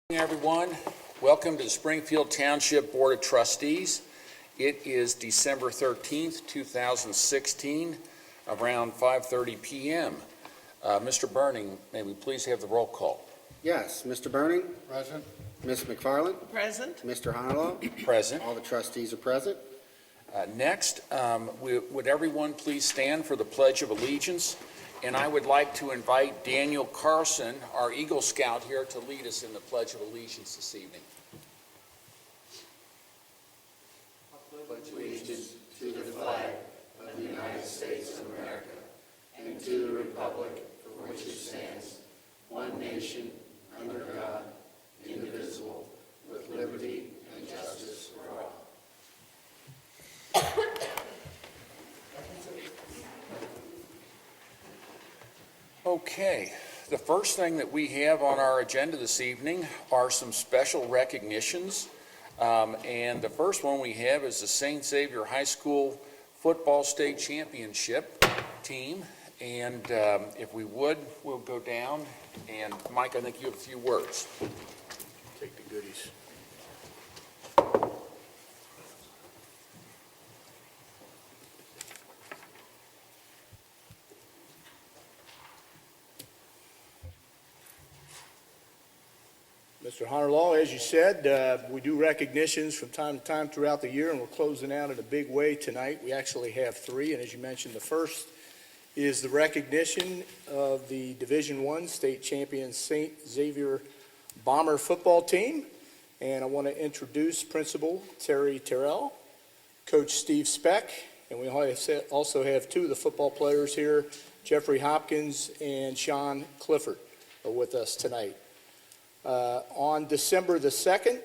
Everyone, welcome to the Springfield Township Board of Trustees. It is December 13th, 2016, around 5:30 p.m. Mr. Burning, may we please have the roll call? Yes, Mr. Burning. Present. Ms. McFarland. Present. Mr. Honolo. Present. All the trustees are present. Next, would everyone please stand for the Pledge of Allegiance? And I would like to invite Daniel Carson, our Eagle Scout, here to lead us in the Pledge of Allegiance this evening. Pledge allegiance to the flag of the United States of America and to the republic for which it stands, one nation, under God, indivisible, with liberty and justice for all. Okay, the first thing that we have on our agenda this evening are some special recognitions. And the first one we have is the St. Xavier High School Football State Championship team. And if we would, we'll go down. And Mike, I think you have a few words. Take the goodies. Mr. Honderlaw, as you said, we do recognitions from time to time throughout the year, and we're closing out in a big way tonight. We actually have three, and as you mentioned, the first is the recognition of the Division I state champion St. Xavier Bomber football team. And I want to introduce Principal Terry Terrell, Coach Steve Speck, and we also have two of the football players here, Jeffrey Hopkins and Sean Clifford, are with us tonight. On December the 2nd,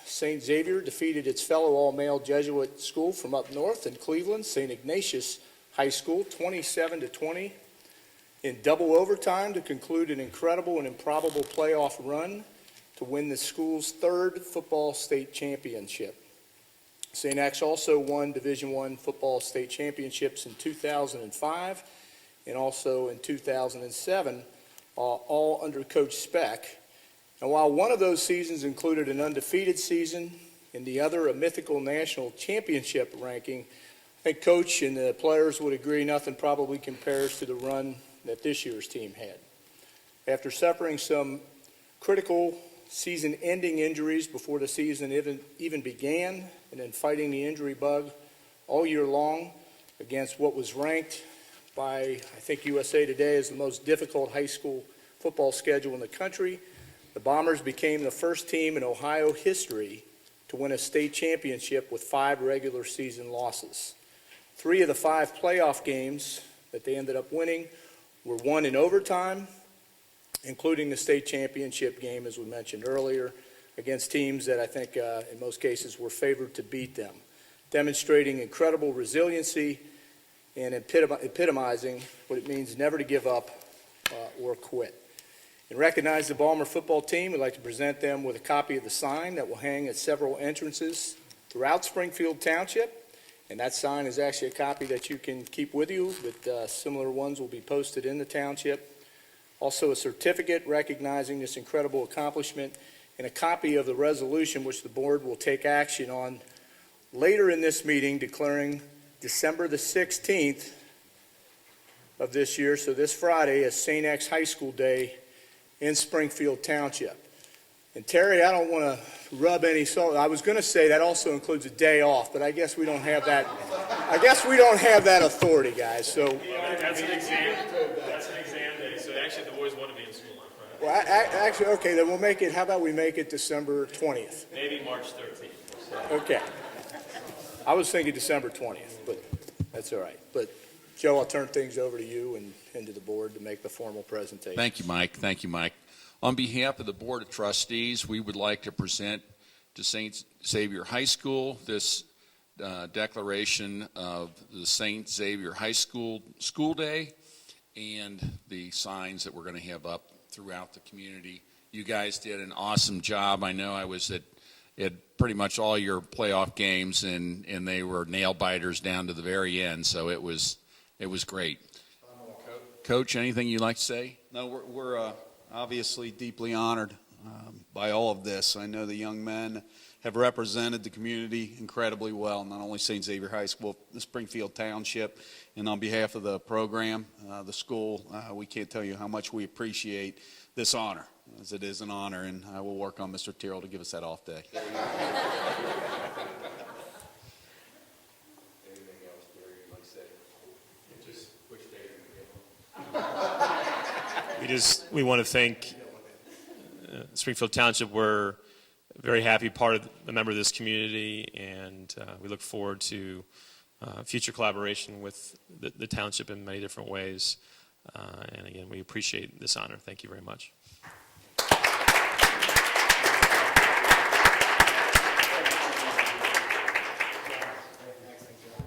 St. Xavier defeated its fellow all-male Jesuit school from up north in Cleveland, St. Ignatius High School, 27-20, in double overtime to conclude an incredible and improbable playoff run to win the school's third football state championship. St. X also won Division I football state championships in 2005 and also in 2007, all under Coach Speck. And while one of those seasons included an undefeated season and the other a mythical national championship ranking, I think Coach and the players would agree nothing probably compares to the run that this year's team had. After suffering some critical season-ending injuries before the season even began, and then fighting the injury bug all year long against what was ranked by, I think, USA Today as the most difficult high school football schedule in the country, the Bombers became the first team in Ohio history to win a state championship with 5 regular season losses. 3 of the 5 playoff games that they ended up winning were won in overtime, including the state championship game, as we mentioned earlier, against teams that I think in most cases were favored to beat them, demonstrating incredible resiliency and epitomizing what it means never to give up or quit. And recognize the Bomber football team, we'd like to present them with a copy of the sign that will hang at several entrances throughout Springfield Township. And that sign is actually a copy that you can keep with you, but similar ones will be posted in the township. Also a certificate recognizing this incredible accomplishment and a copy of the resolution which the board will take action on later in this meeting, declaring December the 16th of this year, so this Friday, as St. X High School Day in Springfield Township. And Terry, I don't want to rub any salt. I was going to say that also includes a day off, but I guess we don't have that. I guess we don't have that authority, guys. So that's an exam. That's an exam day. So actually, the boys want to be in school on Friday. Well, actually, okay, then we'll make it. How about we make it December 20th? Maybe March 13th. So. Okay. I was thinking December 20th, but that's all right. But Joe, I'll turn things over to you and to the board to make the formal presentation. Thank you, Mike. Thank you, Mike. On behalf of the Board of Trustees, we would like to present to St. Xavier High School this declaration of the St. Xavier High School School Day and the signs that we're going to have up throughout the community. You guys did an awesome job. I know I was at pretty much all your playoff games, and they were nail biters down to the very end, so it was great. Coach, anything you'd like to say? No, we're obviously deeply honored by all of this. I know the young men have represented the community incredibly well, not only St. Xavier High School, the Springfield Township, and on behalf of the program, the school, we can't tell you how much we appreciate this honor, as it is an honor, and I will work on Mr. Tyrrell to give us that off day. We want to thank Springfield Township. We're a very happy a member of this community, and we look forward to future collaboration with the township in many different ways. And again, we appreciate this honor. Thank you very much.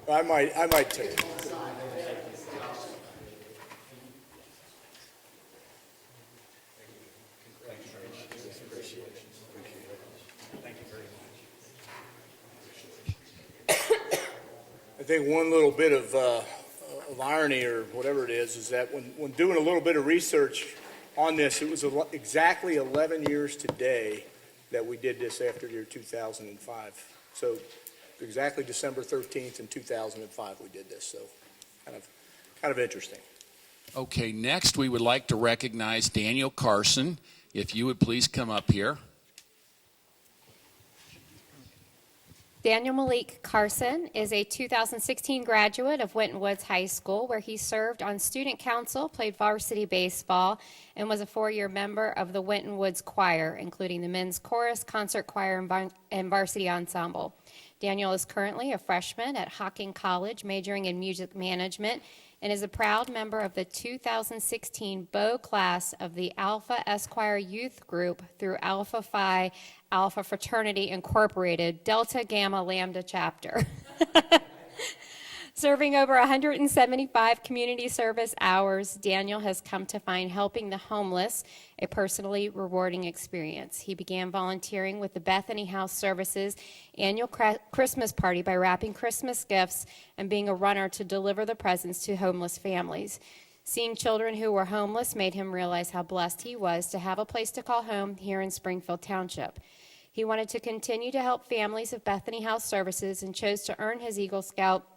I might take it. I think one little bit of irony, or whatever it is that when doing a little bit of research on this, it was exactly 11 years today that we did this after year 2005. So exactly December 13th in 2005 we did this, so kind of interesting. Okay, next we would like to recognize Daniel Carson. If you would please come up here. Daniel Malik Carson is a 2016 graduate of Winton Woods High School, where he served on student council, played varsity baseball, and was a 4-year member of the Winton Woods Choir, including the men's chorus, concert choir, and varsity ensemble. Daniel is currently a freshman at Hocking College, majoring in music management, and is a proud member of the 2016 Bow class of the Alpha Esquire Youth Group through Alpha Phi Alpha Fraternity Incorporated, Delta Gamma Lambda Chapter. Serving over 175 community service hours, Daniel has come to find helping the homeless a personally rewarding experience. He began volunteering with the Bethany House Services annual Christmas party by wrapping Christmas gifts and being a runner to deliver the presents to homeless families. Seeing children who were homeless made him realize how blessed he was to have a place to call home here in Springfield Township. He wanted to continue to help families of Bethany House Services and chose to earn his Eagle Scout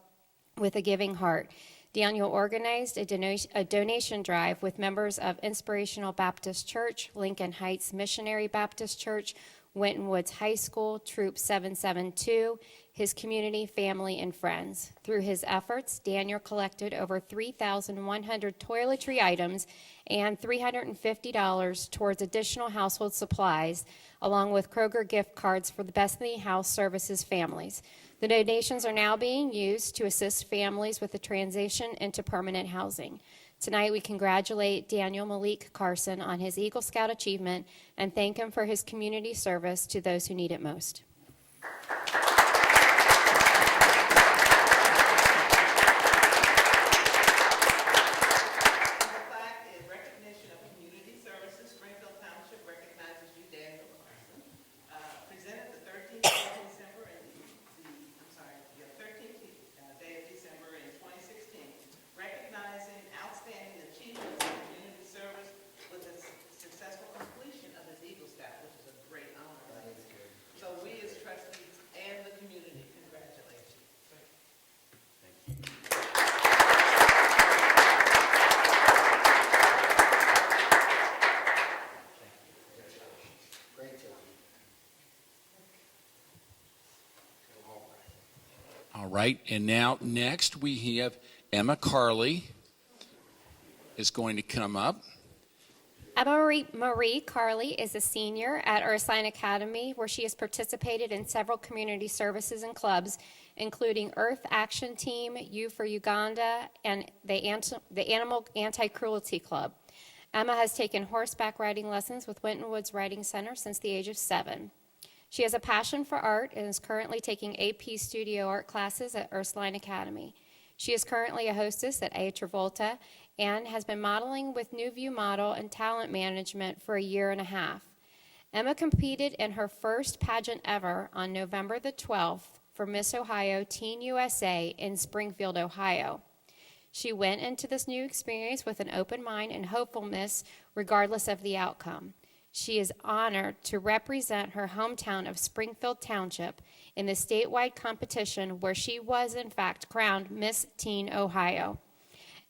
with a giving heart. Daniel organized a donation drive with members of Inspirational Baptist Church, Lincoln Heights Missionary Baptist Church, Winton Woods High School, Troop 772, his community, family, and friends. Through his efforts, Daniel collected over 3,100 toiletry items and $350 towards additional household supplies, along with Kroger gift cards for the Bethany House Services families. The donations are now being used to assist families with the transition into permanent housing. Tonight, we congratulate Daniel Malik Carson on his Eagle Scout achievement and thank him for his community service to those who need it most. All right, and now next we have Emma Carley is going to come up. Emma Marie Carley is a senior at Ursuline Academy, where she has participated in several community services and clubs, including Earth Action Team, You for Uganda, and the Animal Anti-Cruelty Club. Emma has taken horseback riding lessons with Winton Woods Riding Center since the age of 7. She has a passion for art and is currently taking AP studio art classes at Ursuline Academy. She is currently a hostess at A Travolta and has been modeling with New View Model and Talent Management for a year and a half. Emma competed in her first pageant ever on November the 12th for Miss Ohio Teen USA in Springfield, Ohio. She went into this new experience with an open mind and hopefulness regardless of the outcome. She is honored to represent her hometown of Springfield Township in the statewide competition where she was, in fact, crowned Miss Teen Ohio.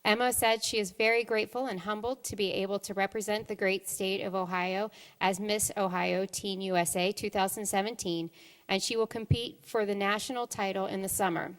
Emma said she is very grateful and humbled to be able to represent the great state of Ohio as Miss Ohio Teen USA 2017, and she will compete for the national title in the summer.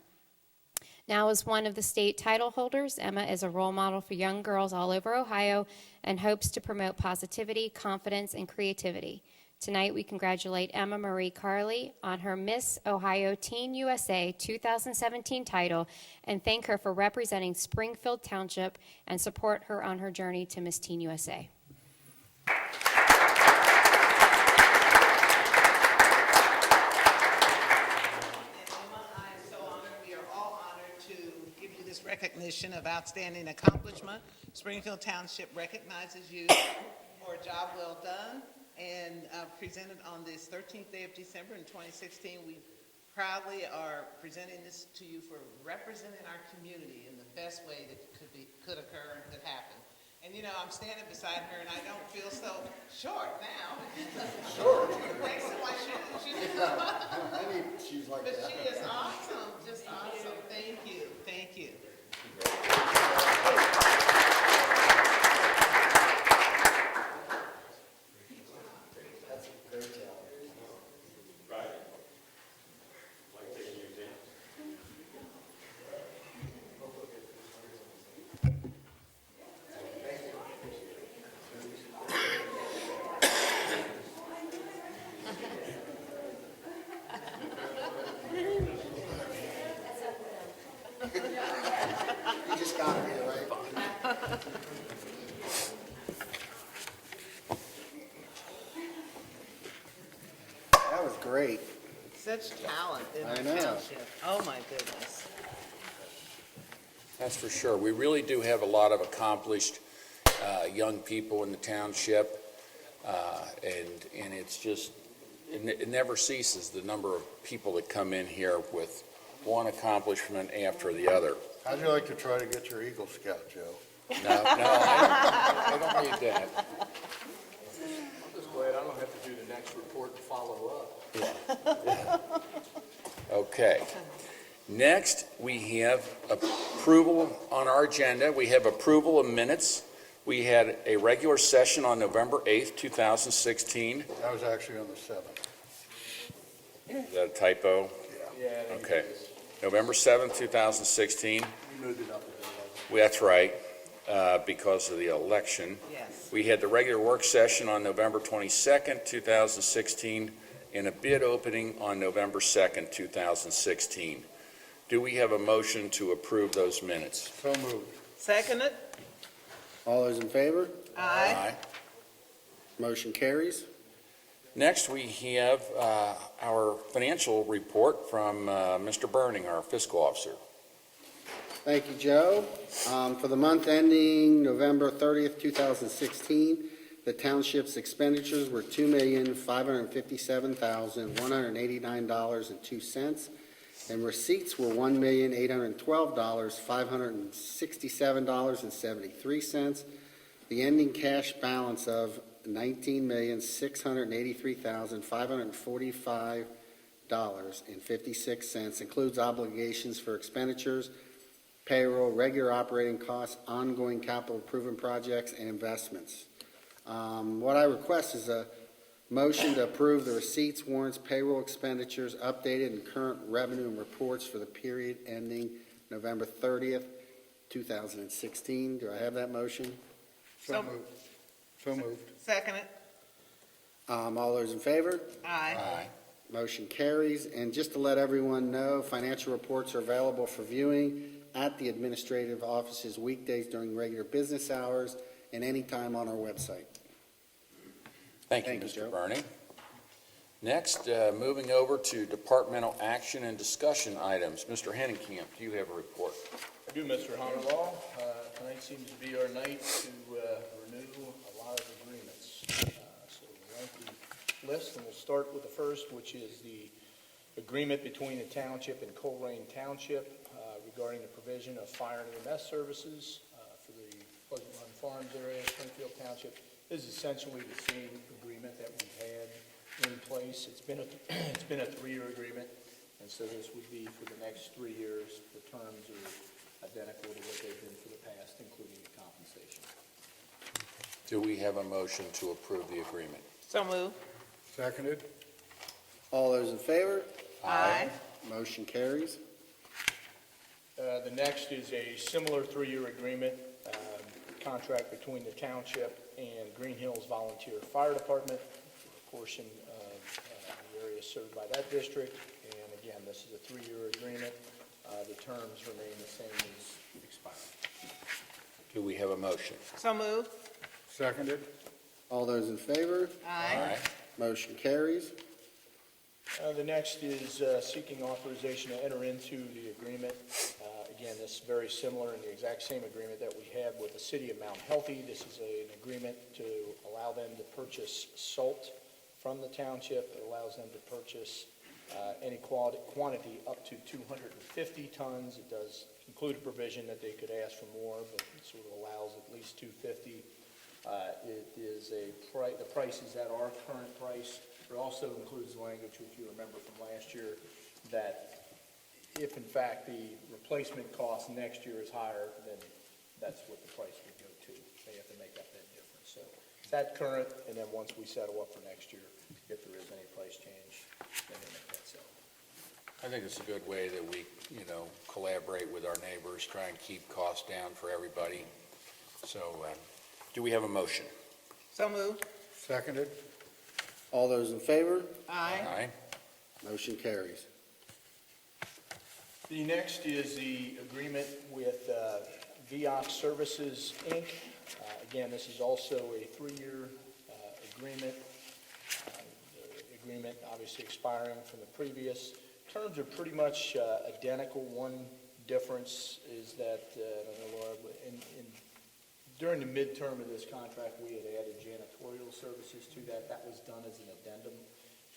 Now, as one of the state title holders, Emma is a role model for young girls all over Ohio and hopes to promote positivity, confidence, and creativity. Tonight, we congratulate Emma Marie Carley on her Miss Ohio Teen USA 2017 title and thank her for representing Springfield Township and support her on her journey to Miss Teen USA. Recognition of outstanding accomplishment. Springfield Township recognizes you for a job well done and presented on this 13th day of December in 2016. We proudly are presenting this to you for representing our community in the best way that could occur and could happen. And you know, I'm standing beside her and I don't feel so short now. Short? Thanks to my shoes. I need shoes like But that. she is awesome, just awesome. Thank you, thank you. That's a great job. You just got it here, right? That was great. Such talent in I our know. township. Oh, my goodness. That's for sure. We really do have a lot of accomplished young people in the township, and it's just, it never ceases, the number of people that come in here with one accomplishment after the other. How'd you like to try to get your Eagle Scout, Joe? No, I don't need that. I'm just glad I don't have to do the next report and follow up. Okay. Next, we have approval on our agenda. We have approval of minutes. We had a regular session on November 8th, 2016. That was actually on the 7th. Is that a typo? Yeah. I think Okay. it is. November 7th, 2016. We moved it up a bit. That's right, because of the election. Yes. We had the regular work session on November 22nd, 2016, and a bid opening on November 2nd, 2016. Do we have a motion to approve those minutes? So moved. Second it? All those in favor? Aye. Motion carries. Next, we have our financial report from Mr. Burning, our fiscal officer. Thank you, Joe. For the month ending November 30th, 2016, the township's expenditures were $2,557,189.02, and receipts were $1,812,567.73. The ending cash balance of $19,683,545.56 includes obligations for expenditures, payroll, regular operating costs, ongoing capital improvement projects, and investments. What I request is a motion to approve the receipts, warrants, payroll expenditures, updated and current revenue and reports for the period ending November 30th, 2016. Do I have that motion? So moved. So moved. Second it? All those in favor? Aye. Motion carries. And just to let everyone know, financial reports are available for viewing at the administrative offices weekdays during regular business hours and anytime on our website. Thank you, Thank you, Mr. Joe. Burning. Next, moving over to departmental action and discussion items. Mr. Hennenkamp, do you have a report? I do, Mr. Honorlaw. Tonight seems to be our night to renew a lot of agreements. So we'll run through the list, and we'll start with the first, which is the agreement between the township and Colerain Township regarding the provision of fire and EMS services for the Pleasant Run Farms area, Springfield Township. This is essentially the same agreement agreement that we had in place. It's been a 3-year agreement, and so this would be for the next 3 years. The terms are identical to what they've been for the past, including the compensation. Do we have a motion to approve the agreement? So moved. Seconded? All those in favor? Aye. Motion carries. The next is a similar 3-year agreement, contract between the Township and Green Hills Volunteer Fire Department for a portion of the area served by that district. And again, this is a 3-year agreement. The terms remain the same as expired. Do we have a motion? So moved. Seconded? All those in favor? Aye. Motion carries. The next is seeking authorization to enter into the agreement. Again, this is very similar in the exact same agreement that we had with the city of Mount Healthy. This is an agreement to allow them to purchase salt from the township. It allows them to purchase any quantity up to 250 tons. It does include a provision that they could ask for more, but it sort of allows at least 250. It is the price is at our current price. It also includes language, if you remember from last year, that if in fact the replacement cost next year is higher, then that's what the price would go to. They have to make up that difference. So it's at current, and then once we settle up for next year, if there is any price change, then they make that settle. I think it's a good way that we, collaborate with our neighbors, try and keep costs down for everybody. So, do we have a motion? So moved. Seconded? All those in favor? Aye. Motion carries. The next is the agreement with VOX Services, Inc. Again, this is also a 3-year agreement. The agreement obviously expiring from the previous. Terms are pretty much identical. One difference is that, I don't know, Laura, during the midterm of this contract, we had added janitorial services to that. That was done as an addendum.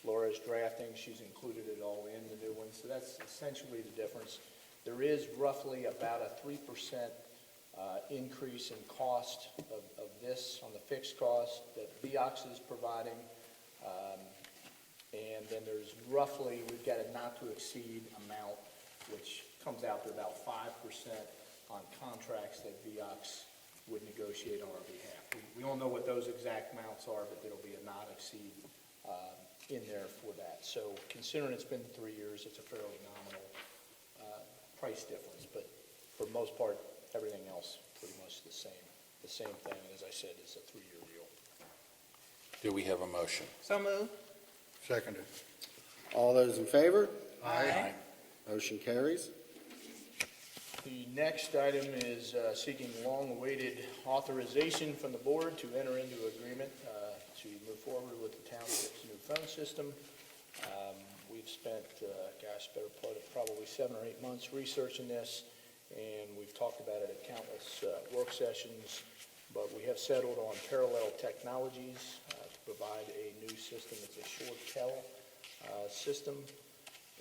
Laura's drafting, she's included it all in the new one, so that's essentially the difference. There is roughly about a 3% increase in cost of this on the fixed cost that VOX is providing. And then there's roughly, we've got a not to exceed amount, which comes out to about 5% on contracts that VOX would negotiate on our behalf. We don't know what those exact amounts are, but there'll be a not exceed in there for that. So considering it's been 3 years, it's a fairly nominal price difference, but for the most part, everything else pretty much the same thing. And as I said, it's a 3-year deal. Do we have a motion? So moved. Seconded? All those in favor? Aye. Motion carries. The next item is seeking long-awaited authorization from the board to enter into agreement to move forward with the township's new phone system. We've spent, better part of probably 7 or 8 months researching this, and we've talked about it at countless work sessions, but we have settled on Parallel Technologies to provide a new system. It's a ShoreTel system,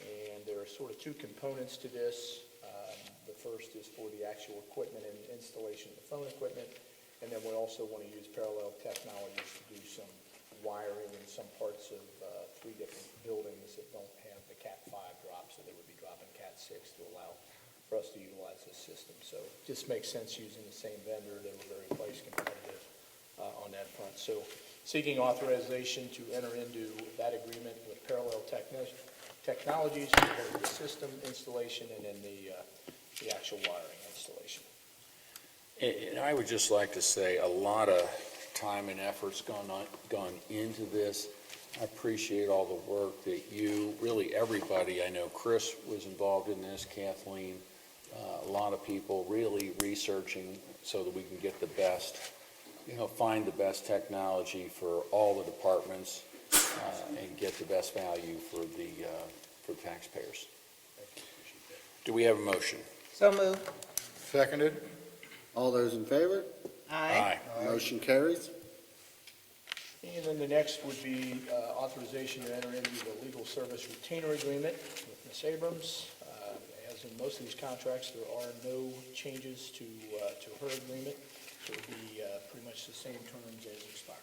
and there are sort of 2 components to this. The first is for the actual equipment and installation of the phone equipment, and then we also want to use Parallel Technologies to do some wiring in some parts of 3 different buildings that don't have the Cat 5 drop, so they would be dropping Cat 6 to allow for us to utilize this system. So it just makes sense using the same vendor. They were very price competitive on that front. So seeking authorization to enter into that agreement with Parallel Technologies for both the system installation and then the actual wiring installation. And I would just like to say a lot of time and effort's gone into this. I appreciate all the work that you, really everybody, I know Chris was involved in this, Kathleen, a lot of people really researching so that we can get the best, find the best technology for all the departments and get the best value for the taxpayers. Do we have a motion? So moved. Seconded? All those in favor? Aye. Motion carries. And then the next would be authorization to enter into the legal service retainer agreement with Ms. Abrams. As in most of these contracts, there are no changes to her agreement, so it would be pretty much the same terms as expiring.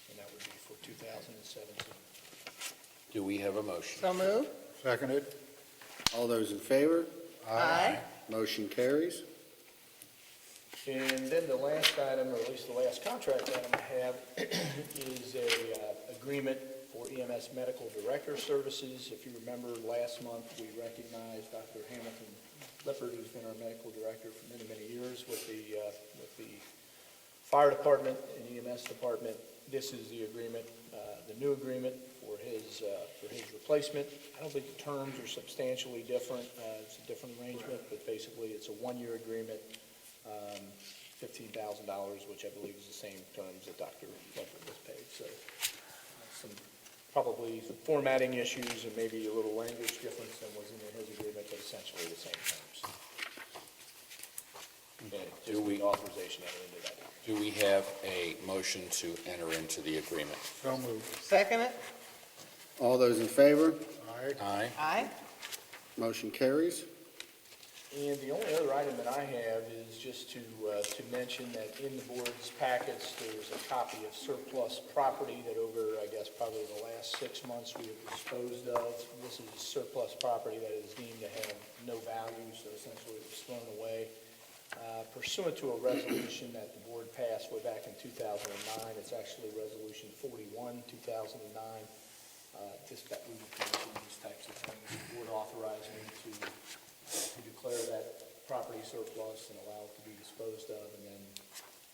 and that would be for 2017. Do we have a motion? So moved. Seconded. All those in favor? Aye. Motion carries. And then the last item, or at least the last contract item I have, is a agreement for EMS Medical Director Services. If you remember, last month, we recognized Dr. Hamilton Lippert, who's been our medical director for many, many years with the fire department and EMS department. This is the agreement, the new agreement for his replacement. I don't think the terms are substantially different. It's a different arrangement, but basically it's a one-year agreement, $15,000, which I believe is the same terms that Dr. Lippert was paid. So some probably some formatting issues and maybe a little language difference than was in his agreement, but essentially the same terms. And just the authorization to enter into that. Do we have a motion to enter into the agreement? So moved. Second it. All those in favor? Aye. Aye. Aye. Motion carries. And the only other item that I have is just to mention that in the board's packets, there's a copy of surplus property that over, I guess, probably the last 6 months we have disposed of. This is surplus property that is deemed to have no value, so essentially it was thrown away. Pursuant to a resolution that the board passed way back in 2009, it's actually Resolution 41, 2009, just that we would do these types of things. The board authorized me to declare that property surplus and allow it to be disposed of, and then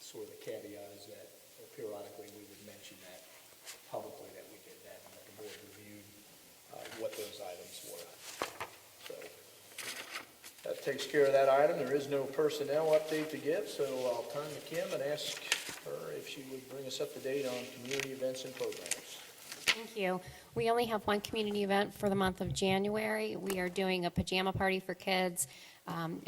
sort of the caveat is that periodically we would mention that publicly that we did that, and that the board reviewed what those items were. So that takes care of that item. There is no personnel update to give, so I'll turn to Kim and ask her if she would bring us up to date on community events and programs. Thank you. We only have one community event for the month of January. We are doing a pajama party for kids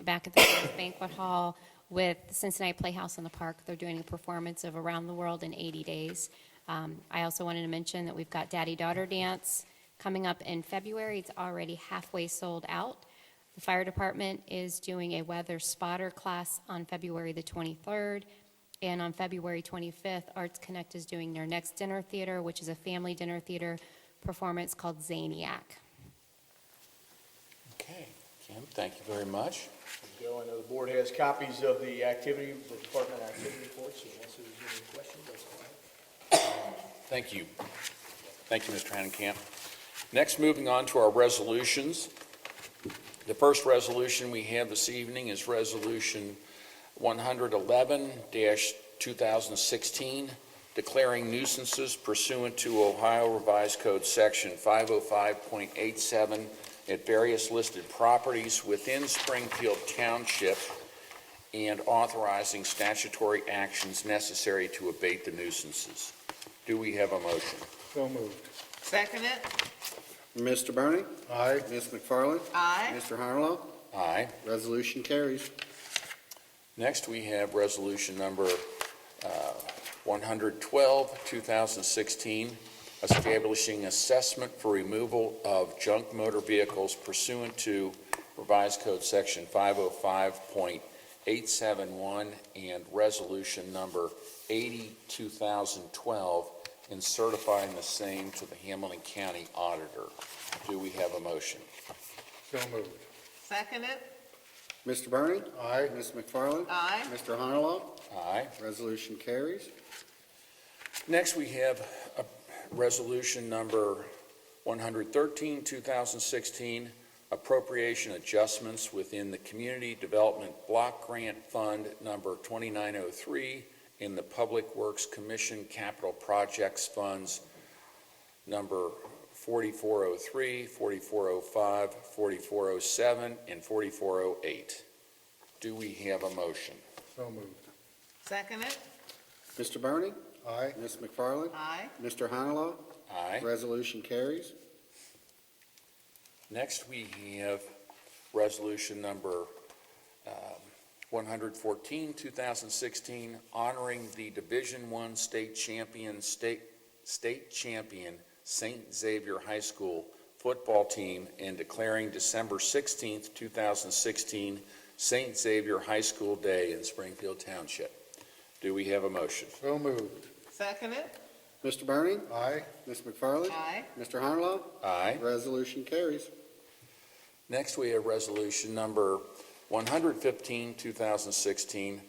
back at the banquet hall with the Cincinnati Playhouse in the park. They're doing a performance of Around the World in 80 Days. I also wanted to mention that we've got Daddy-Daughter Dance coming up in February. It's already halfway sold out. The fire department is doing a weather spotter class on February the 23rd. And on February 25th, Arts Connect is doing their next dinner theater, which is a family dinner theater performance called Zaniac. Okay, Kim, thank you very much. Joe, I know the board has copies of the department activity reports, so unless there's any questions, that's fine. Thank you. Thank you, Mr. Hannenkamp. Next, moving on to our resolutions. The first resolution we have this evening is Resolution 111-2016, declaring nuisances pursuant to Ohio Revised Code Section 505.87 at various listed properties within Springfield Township and authorizing statutory actions necessary to abate the nuisances. Do we have a motion? So moved. Second it. Mr. Bernie? Aye. Ms. McFarland? Aye. Mr. Harlow? Aye. Resolution carries. Next, we have resolution number 112, 2016, establishing assessment for removal of junk motor vehicles pursuant to Revised Code Section 505.871 and resolution number 80, 2012, and certifying the same to the Hamilton County Auditor. Do we have a motion? So moved. Second it. Mr. Bernie? Aye. Ms. McFarland? Aye. Mr. Harlow? Aye. Resolution carries. Next, we have a resolution number 113, 2016, appropriation adjustments within the Community Development Block Grant Fund number 2903 in the Public Works Commission Capital Projects Funds number 4403, 4405, 4407, and 4408. Do we have a motion? So moved. Second it. Mr. Bernie? Aye. Ms. McFarland? Aye. Mr. Harlow? Aye. Resolution carries. Next, we have resolution number 114, 2016, honoring the Division I state champion St. Xavier High School football team and declaring December 16, 2016, St. Xavier High School Day in Springfield Township. Do we have a motion? So moved. Second it. Mr. Burning? Aye. Ms. McFarland? Aye. Mr. Honolo? Aye. Resolution carries. Next, we have resolution number 115, 2016,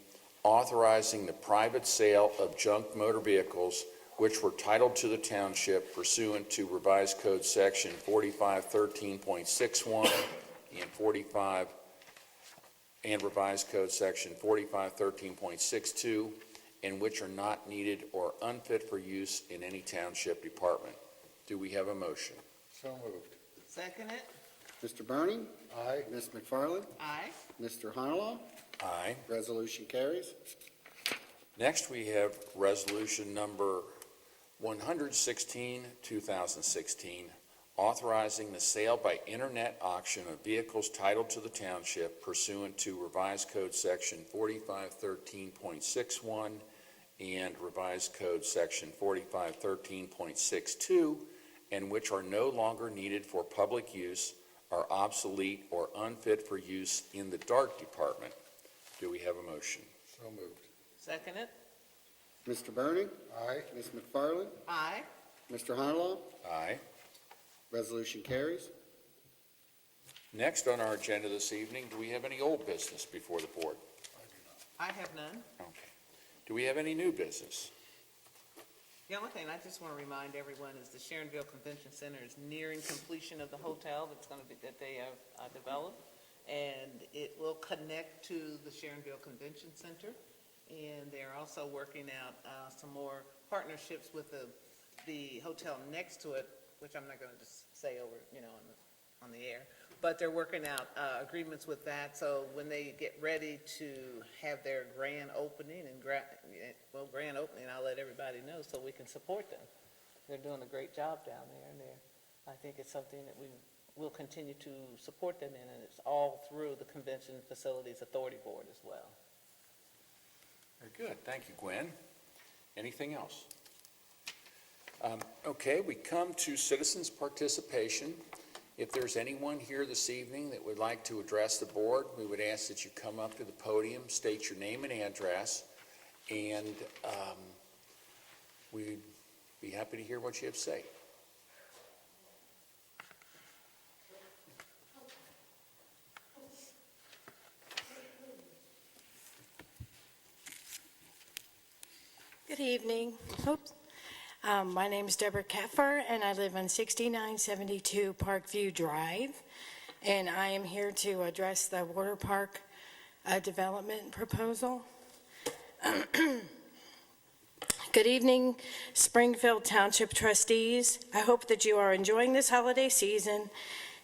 authorizing the private sale of junk motor vehicles which were titled to the township pursuant to revised code section 4513.61 and revised code section 4513.62, and which are not needed or unfit for use in any township department. Do we have a motion? So moved. Second it. Mr. Burning? Aye. Ms. McFarland? Aye. Mr. Honolo? Aye. Resolution carries. Next, we have resolution number 116, 2016, authorizing the sale by internet auction of vehicles titled to the township pursuant to revised code section 4513.61 and revised code section 4513.62, and which are no longer needed for public use, are obsolete or unfit for use in the dark department. Do we have a motion? So moved. Second it. Mr. Burning? Aye. Ms. McFarland? Aye. Mr. Honolo? Aye. Resolution carries. Next on our agenda this evening, do we have any old business before the board? I have none. Okay. Do we have any new business? The only thing I just want to remind everyone is the Sharonville Convention Center is nearing completion of the hotel that they have developed, and it will connect to the Sharonville Convention Center. And they're also working out some more partnerships with the hotel next to it, which I'm not going to just say over, on the air. But they're working out agreements with that, so when they get ready to have their grand opening, I'll let everybody know so we can support them. They're doing a great job down there, and I think it's something that we will continue to support them in, and it's all through the Convention Facilities Authority Board as well. Very good. Thank you, Gwen. Anything else? Okay, we come to citizens' participation. If there's anyone here this evening that would like to address the board, we would ask that you come up to the podium, state your name and address, and we'd be happy to hear what you have to say. Good evening. Oops. My name is Deborah Keffer, and I live on 6972 Parkview Drive, and I am here to address the water park development proposal. Good evening, Springfield Township Trustees. I hope that you are enjoying this holiday season,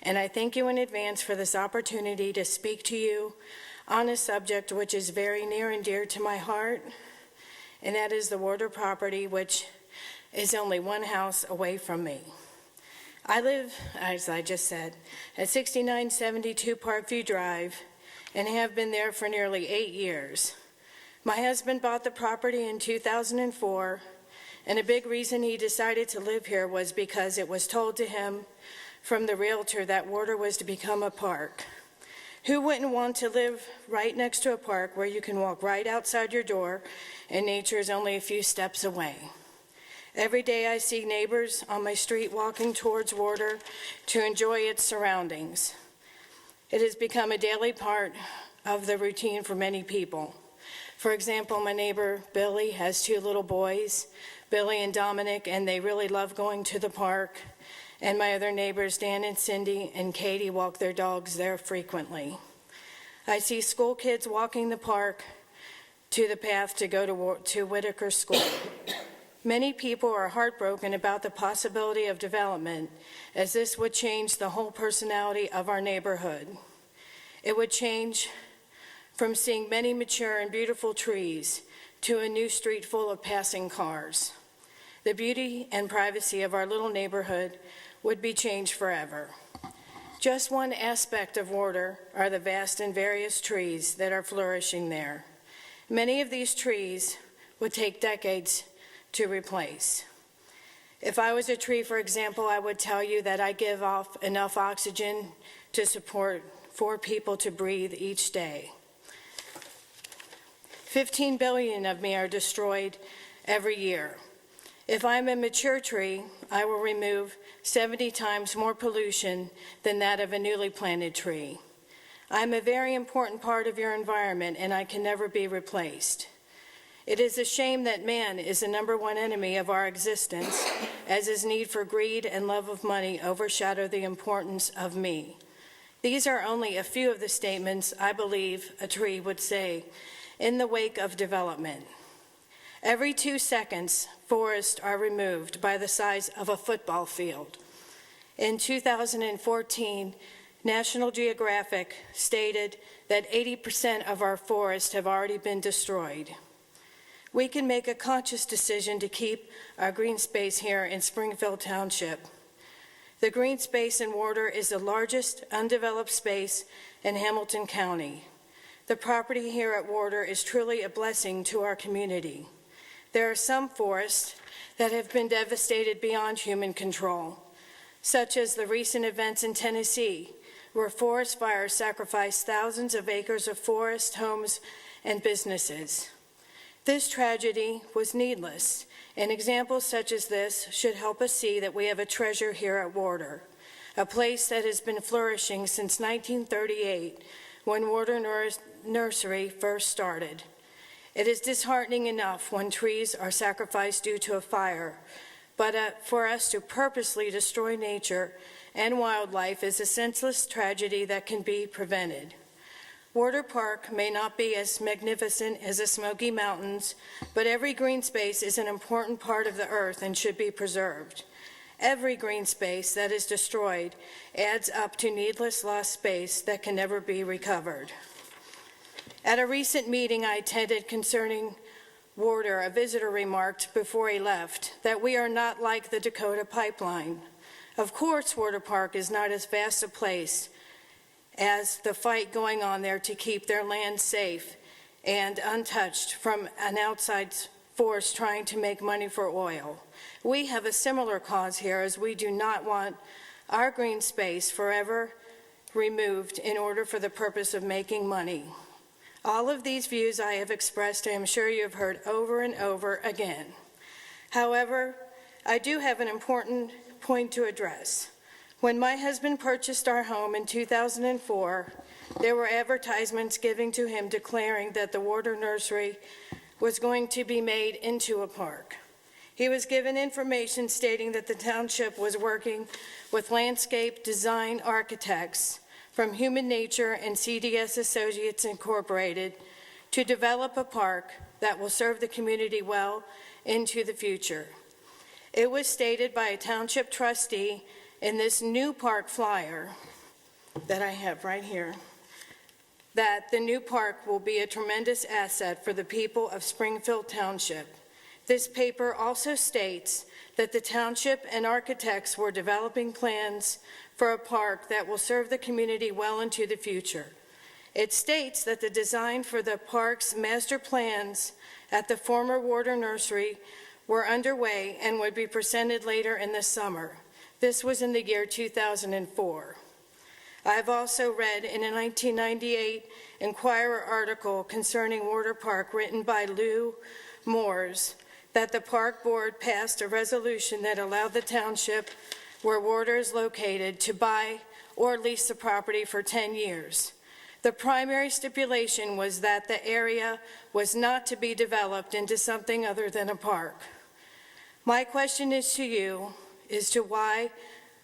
and I thank you in advance for this opportunity to speak to you on a subject which is very near and dear to my heart, and that is the water property, which is only one house away from me. I live, as I just said, at 6972 Parkview Drive, and have been there for nearly 8 years. My husband bought the property in 2004, and a big reason he decided to live here was because it was told to him from the realtor that water was to become a park. Who wouldn't want to live right next to a park where you can walk right outside your door and nature is only a few steps away? Every day I see neighbors on my street walking towards water to enjoy its surroundings. It has become a daily part of the routine for many people. For example, my neighbor Billy has 2 little boys, Billy and Dominic, and they really love going to the park. And my other neighbors, Dan and Cindy and Katie, walk their dogs there frequently. I see school kids walking the park to the path to go to Whitaker School. Many people are heartbroken about the possibility of development, as this would change the whole personality of our neighborhood. It would change from seeing many mature and beautiful trees to a new street full of passing cars. The beauty and privacy of our little neighborhood would be changed forever. Just one aspect of water are the vast and various trees that are flourishing there. Many of these trees would take decades to replace. If I was a tree, for example, I would tell you that I give off enough oxygen to support 4 people to breathe each day. 15 billion of me are destroyed every year. If I'm a mature tree, I will remove 70 times more pollution than that of a newly planted tree. I'm a very important part of your environment, and I can never be replaced. It is a shame that man is the number one enemy of our existence, as his need for greed and love of money overshadow the importance of me. These are only a few of the statements I believe a tree would say in the wake of development. Every 2 seconds, forests are removed by the size of a football field. In 2014, National Geographic stated that 80% of our forests have already been destroyed. We can make a conscious decision to keep our green space here in Springfield Township. The green space in Warder is the largest undeveloped space in Hamilton County. The property here at Warder is truly a blessing to our community. There are some forests that have been devastated beyond human control, such as the recent events in Tennessee, where forest fires sacrificed thousands of acres of forest, homes, and businesses. This tragedy was needless, and examples such as this should help us see that we have a treasure here at Warder, a place that has been flourishing since 1938, when Warder Nursery first started. It is disheartening enough when trees are sacrificed due to a fire, but for us to purposely destroy nature and wildlife is a senseless tragedy that can be prevented. Warder Park may not be as magnificent as the Smoky Mountains, but every green space is an important part of the earth and should be preserved. Every green space that is destroyed adds up to needless lost space that can never be recovered. At a recent meeting I attended concerning Warder, a visitor remarked before he left that we are not like the Dakota Pipeline. Of course, Warder Park is not as vast a place as the fight going on there to keep their land safe and untouched from an outside force trying to make money for oil. We have a similar cause here, as we do not want our green space forever removed in order for the purpose of making money. All of these views I have expressed, I am sure you have heard over and over again. However, I do have an important point to address. When my husband purchased our home in 2004, there were advertisements given to him declaring that the Warder Nursery was going to be made into a park. He was given information stating that the township was working with landscape design architects from Human Nature and CDS Associates Incorporated to develop a park that will serve the community well into the future. It was stated by a township trustee in this new park flyer that I have right here that the new park will be a tremendous asset for the people of Springfield Township. This paper also states that the township and architects were developing plans for a park that will serve the community well into the future. It states that the design for the park's master plans at the former Warder Nursery were underway and would be presented later in the summer. This was in the year 2004. I have also read in a 1998 Inquirer article concerning Warder Park written by Lou Moores that the park board passed a resolution that allowed the township where Warder is located to buy or lease the property for 10 years. The primary stipulation was that the area was not to be developed into something other than a park. My question is to you is to why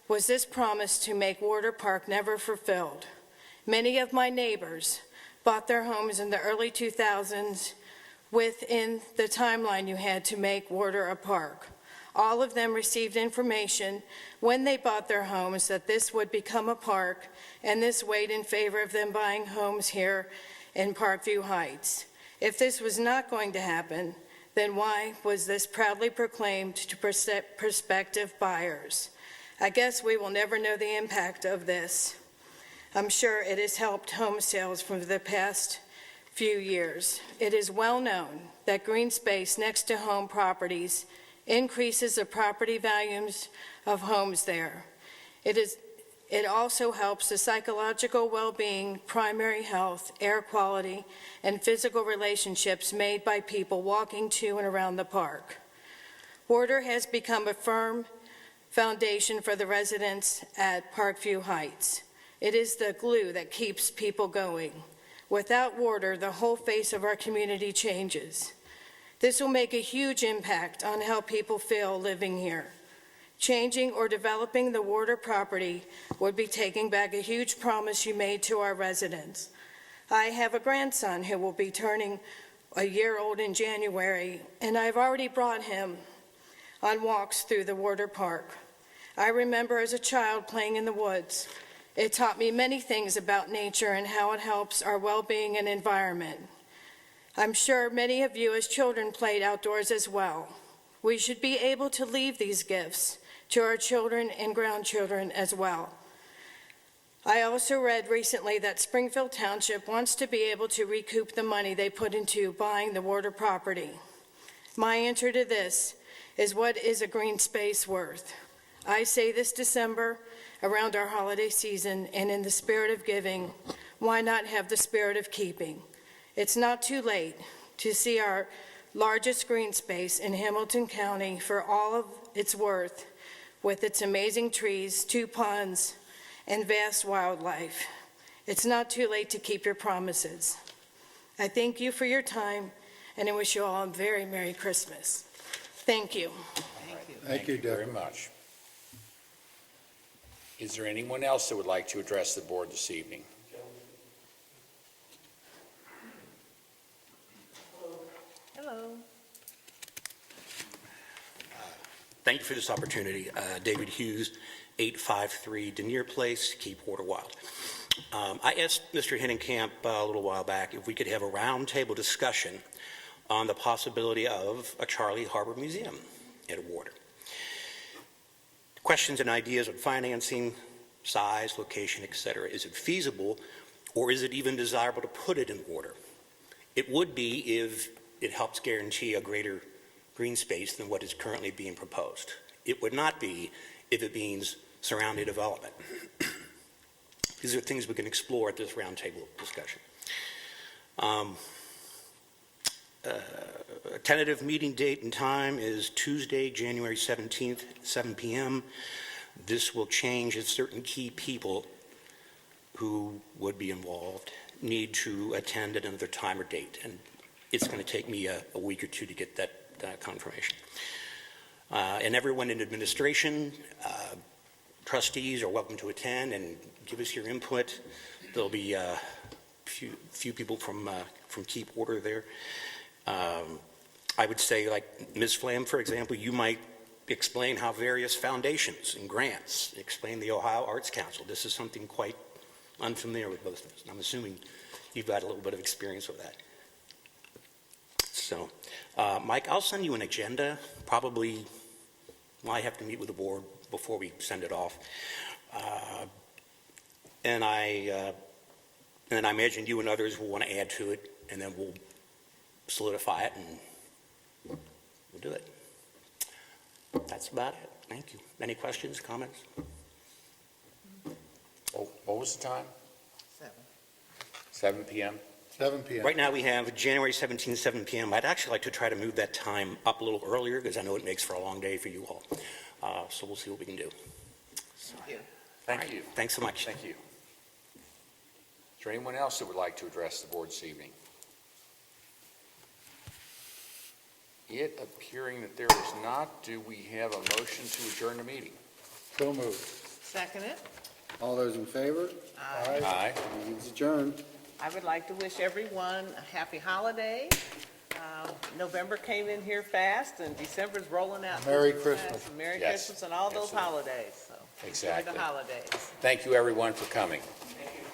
was this promise to make Warder Park never fulfilled? Many of my neighbors bought their homes in the early 2000s within the timeline you had to make Warder a park. All of them received information when they bought their homes that this would become a park, and this weighed in favor of them buying homes here in Parkview Heights. If this was not going to happen, then why was this proudly proclaimed to prospective buyers? I guess we will never know the impact of this. I'm sure it has helped home sales from the past few years. It is well known that green space next to home properties increases the property values of homes there. It also helps the psychological well-being, primary health, air quality, and physical relationships made by people walking to and around the park. Water has become a firm foundation for the residents at Parkview Heights. It is the glue that keeps people going. Without water, the whole face of our community changes. This will make a huge impact on how people feel living here. Changing or developing the water property would be taking back a huge promise you made to our residents. I have a grandson who will be turning a year old in January, and I've already brought him on walks through the water park. I remember as a child playing in the woods. It taught me many things about nature and how it helps our well-being and environment. I'm sure many of you as children played outdoors as well. We should be able to leave these gifts to our children and grandchildren as well. I also read recently that Springfield Township wants to be able to recoup the money they put into buying the water property. My answer to this is, what is a green space worth? I say this December, around our holiday season, and in the spirit of giving, why not have the spirit of keeping? It's not too late to see our largest green space in Hamilton County for all of its worth, with its amazing trees, 2 ponds, and vast wildlife. It's not too late to keep your promises. I thank you for your time, and I wish you all a very Merry Christmas. Thank you. Thank you, very Deborah. much. Is there anyone else that would like to address the board this evening? Hello. Thank you for this opportunity. David Hughes, 853 Denier Place, Keep Water Wild. I asked Mr. Hinnenkamp a little while back if we could have a roundtable discussion on the possibility of a Charlie Harbor Museum at water. Questions and ideas on financing, size, location, etc. Is it feasible, or is it even desirable to put it in water? It would be if it helps guarantee a greater green space than what is currently being proposed. It would not be if it means surrounding development. These are things we can explore at this roundtable discussion. A tentative meeting date and time is Tuesday, January 17th, 7 p.m. This will change if certain key people who would be involved need to attend at another time or date. And it's going to take me a week or two to get that confirmation. And everyone in administration, trustees are welcome to attend and give us your input. There'll be a few people from Keep Water there. I would say, like Ms. Flam, for example, you might explain how various foundations and grants explain the Ohio Arts Council. This is something quite unfamiliar with both of us. And I'm assuming you've got a little bit of experience with that. So, Mike, I'll send you an agenda. Probably, I have to meet with the board before we send it off. And I imagine you and others will want to add to it, and then we'll solidify it, and we'll do it. That's about it. Thank you. Any questions, comments? Oh, what was the time? 7. 7 p.m.? 7 p.m. Right now we have January 17th, 7 p.m. I'd actually like to try to move that time up a little earlier because I know it makes for a long day for you all. So we'll see what we can do. Thank you. Thank you. Thanks so much. Thank you. Is there anyone else that would like to address the board this evening? It appearing that there is not, do we have a motion to adjourn the meeting? So moved. Second it. All those in favor? Aye. Meeting's adjourned. I would like to wish everyone a happy holiday. November came in here fast, and December's rolling out. Merry fast. Christmas. And Merry Yes, Christmas and all those absolutely. holidays. So Exactly. enjoy the holidays. Thank you, everyone, for coming. Thank you.